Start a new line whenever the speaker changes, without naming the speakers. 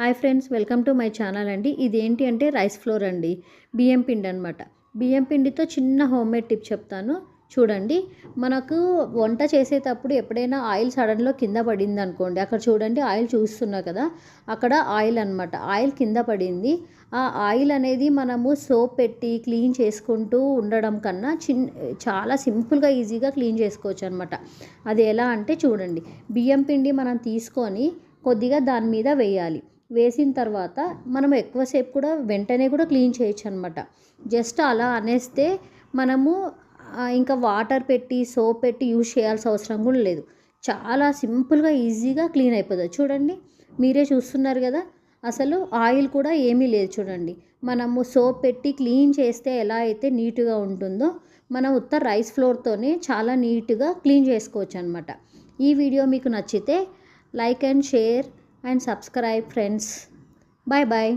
Hi friends, welcome to my channel అండి. ఇదేంటి అంటే రైస్ ఫ్లోర్ అండి, బియ్యం పిండి అనమాట. బియ్యం పిండితో చిన్న హోమ్మేడ్ టిప్ చెప్తాను చూడండి. మనకు వంట చేసేటప్పుడు ఎప్పుడైనా ఆయిల్ సడన్లో కింద పడింది అనుకోండి, అక్కడ చూడండి ఆయిల్ చూస్తున్నా కదా, అక్కడ ఆయిల్ అనమాట, ఆయిల్ కింద పడింది. ఆ ఆయిల్ అనేది మనము సోప్ పెట్టి క్లీన్ చేసుకుంటూ ఉండడం కన్నా చాలా సింపుల్గా ఈజీగా క్లీన్ చేసుకోవచ్చు అనమాట. అది ఎలా అంటే చూడండి, బియ్యం పిండి మనం తీసుకొని కొద్దిగా దాని మీద వేయాలి. వేసిన తర్వాత మనం ఎక్కువసేపు కూడా వెంటనే కూడా క్లీన్ చేయొచ్చు అనమాట. జస్ట్ అలా అనేస్తే మనము ఇంకా వాటర్ పెట్టి సోప్ పెట్టి యూజ్ చేయాల్సిన అవసరం కూడా లేదు. చాలా సింపుల్గా ఈజీగా క్లీన్ అయిపోతుంది. చూడండి, మీరే చూస్తున్నారు కదా, అసలు ఆయిల్ కూడా ఏమీ లేదు. చూడండి, మనము సోప్ పెట్టి క్లీన్ చేస్తే ఎలా అయితే నీట్గా ఉంటుందో, మనం ఉత్త రైస్ ఫ్లోర్తోనే చాలా నీట్గా క్లీన్ చేసుకోవచ్చు అనమాట. ఈ వీడియో మీకు నచ్చితే like and share and subscribe friends. Bye bye.